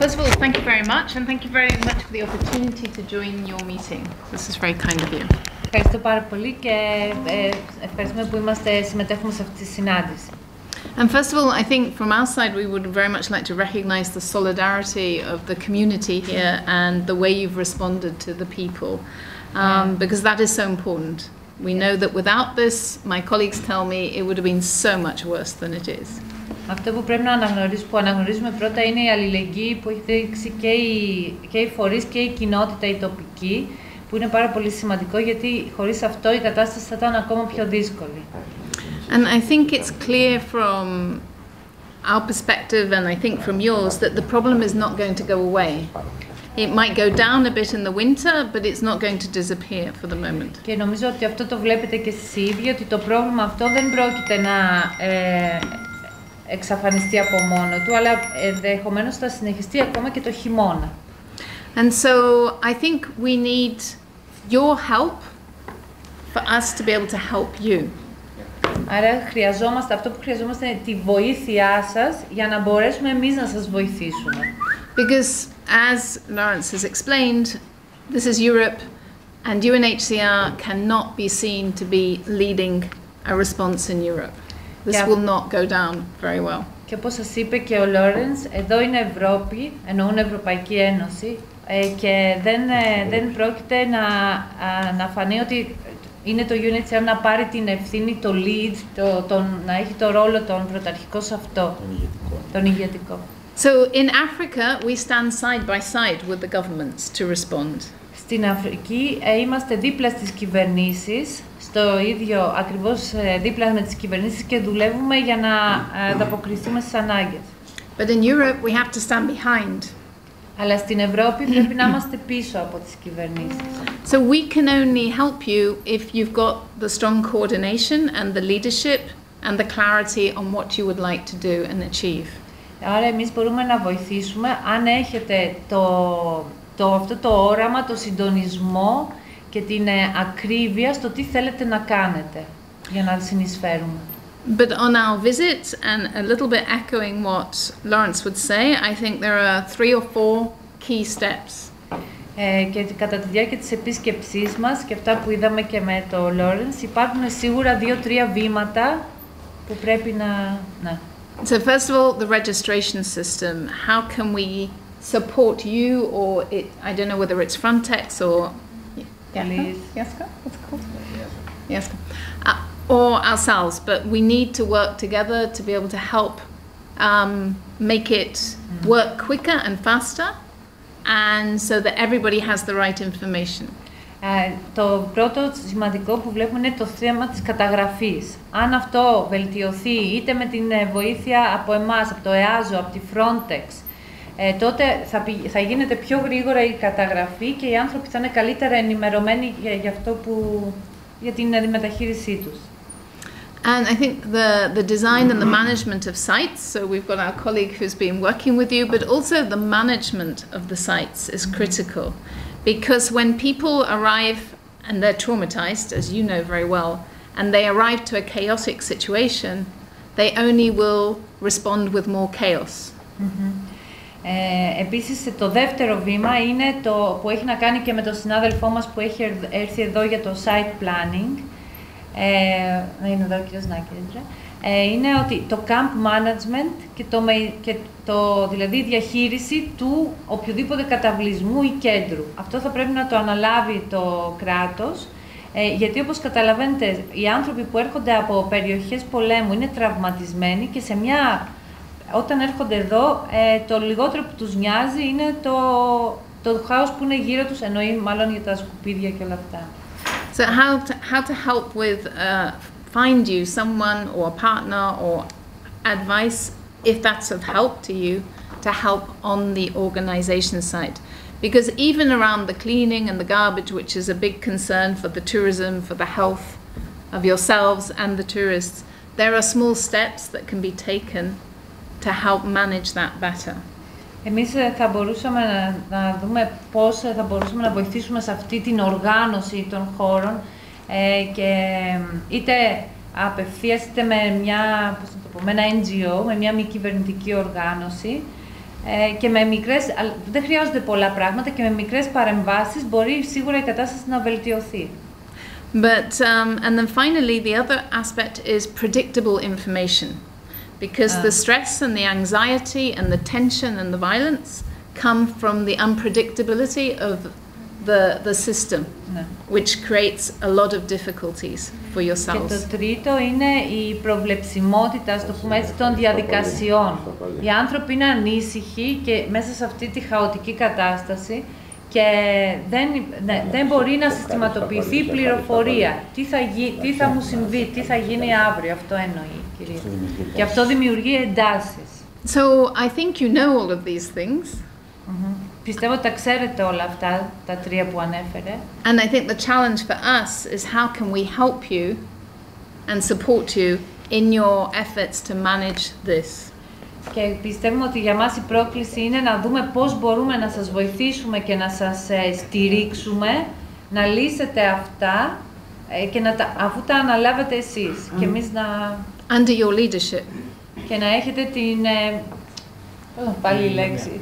First of all, thank you very much, and thank you very much for the opportunity to join your meeting. This is very kind of you. Ευχαριστώ πάρα πολύ και ευχαριστούμε που συμμετέχουμε σε αυτή τη συνάντηση. And first of all, I think from our side, we would very much like to recognize the solidarity of the community here and the way you've responded to the people, because that is so important. We know that without this, my colleagues tell me, it would have been so much worse than it is. Αυτό που πρέπει να αναγνωρίζουμε πρώτα είναι η αλληλεγγύη που έχει δείξει και οι φορείς και η κοινότητα η τοπική, που είναι πάρα πολύ σημαντικό γιατί χωρίς αυτό η κατάσταση θα ήταν ακόμα πιο δύσκολη. And I think it's clear from our perspective, and I think from yours, that the problem is not going to go away. It might go down a bit in the winter, but it's not going to disappear for the moment. Και νομίζω ότι αυτό το βλέπετε και εσείς οι ίδιοι, ότι το πρόβλημα αυτό δεν πρόκειται να εξαφανιστεί από μόνο του, αλλά ενδεχομένως θα συνεχιστεί ακόμα και το χειμώνα. And so I think we need your help for us to be able to help you. Άρα αυτό που χρειαζόμαστε είναι τη βοήθειά σας για να μπορέσουμε εμείς να σας βοηθήσουμε. Because as Lawrence has explained, this is Europe and UNHCR cannot be seen to be leading a response in Europe. This will not go down very well. Και όπως σας είπε και ο Λόρενς, εδώ είναι Ευρώπη, εννοούν Ευρωπαϊκή Ένωση, και δεν πρόκειται να φανεί ότι είναι το UNHCR να πάρει την ευθύνη, το lead, να έχει το ρόλο τον πρωταρχικό σε αυτό, τον ηγετικό. So in Africa, we stand side by side with the governments to respond. Στην Αφρική είμαστε δίπλα στις κυβερνήσεις, στο ίδιο ακριβώς δίπλα με τις κυβερνήσεις και δουλεύουμε για να ανταποκριθούμε στις ανάγκες. But in Europe, we have to stand behind. Αλλά στην Ευρώπη πρέπει να είμαστε πίσω από τις κυβερνήσεις. So we can only help you if you've got the strong coordination and the leadership and the clarity on what you would like to do and achieve. Άρα εμείς μπορούμε να βοηθήσουμε αν έχετε αυτό το όραμα, το συντονισμό και την ακρίβεια στο τι θέλετε να κάνετε για να συνεισφέρουμε. But on our visit, and a little bit echoing what Lawrence would say, I think there are 3 or 4 key steps. Και κατά τη διάρκεια της επίσκεψής μας και αυτά που είδαμε και με το Lawrence, υπάρχουν σίγουρα 2-3 βήματα που πρέπει να... So first of all, the registration system. How can we support you, or I don't know whether it's Frontex or... Yaska? What's it called? Yaska. Or ourselves, but we need to work together to be able to help make it work quicker and faster, and so that everybody has the right information. Το πρώτο σημαντικό που βλέπουμε είναι το θέμα της καταγραφής. Αν αυτό βελτιωθεί είτε με την βοήθεια από εμάς, από το EASO, από τη Frontex, τότε θα γίνεται πιο γρήγορα η καταγραφή και οι άνθρωποι θα είναι καλύτερα ενημερωμένοι για την αντιμεταχείρισή τους. And I think the design and the management of sites, so we've got our colleague who's been working with you, but also the management of the sites is critical. Because when people arrive and they're traumatized, as you know very well, and they arrive to a chaotic situation, they only will respond with more chaos. Επίσης, το δεύτερο βήμα είναι το που έχει να κάνει και με τον συνάδελφό μας που έχει έρθει εδώ για το site planning. Είναι εδώ ο κ. Νάκεντρα. Είναι ότι το camp management και δηλαδή η διαχείριση του οποιοδήποτε καταβλισμού ή κέντρου. Αυτό θα πρέπει να το αναλάβει το κράτος, γιατί όπως καταλαβαίνετε οι άνθρωποι που έρχονται από περιοχές πολέμου είναι τραυματισμένοι και όταν έρχονται εδώ το λιγότερο που τους νοιάζει είναι το χάος που είναι γύρω τους, εννοεί μάλλον για τα σκουπίδια και όλα αυτά. So how to help with find you someone or a partner or advice, if that's of help to you, to help on the organization side. Because even around the cleaning and the garbage, which is a big concern for the tourism, for the health of yourselves and the tourists, there are small steps that can be taken to help manage that better. Εμείς θα μπορούσαμε να δούμε πώς θα μπορούσαμε να βοηθήσουμε σε αυτή την οργάνωση των χώρων και είτε απευθείας είτε με ένα NGO, με μια μη κυβερνητική οργάνωση, Και με μικρές, δεν χρειάζονται πολλά πράγματα και με μικρές παρεμβάσεις μπορεί σίγουρα η κατάσταση να βελτιωθεί. But and then finally, the other aspect is predictable information, because the stress and the anxiety and the tension and the violence come from the unpredictability of the system, which creates a lot of difficulties for yourselves. Και το τρίτο είναι η προβλεψιμότητα, στο πούμε έτσι, των διαδικασιών. Οι άνθρωποι είναι ανήσυχοι και μέσα σε αυτή τη χαοτική κατάσταση και δεν μπορεί να συστηματοποιηθεί η πληροφορία. Τι θα μου συμβεί, τι θα γίνει αύριο, αυτό εννοεί, κυρία. Και αυτό δημιουργεί εντάσεις. So I think you know all of these things. Πιστεύω ότι τα ξέρετε όλα αυτά, τα τρία που ανέφερε. And I think the challenge for us is how can we help you and support you in your efforts to manage this. Και πιστεύουμε ότι για μας η πρόκληση είναι να δούμε πώς μπορούμε να σας βοηθήσουμε και να σας στηρίξουμε, να λύσετε αυτά και αφού τα αναλάβετε εσείς και εμείς να... Under your leadership. Και να έχετε την... πάλι η λέξη.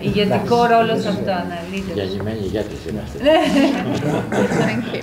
Ηγετικό ρόλο σε αυτό, να leadership. Διαζημένη ηγέτης είμαστε. Thank you.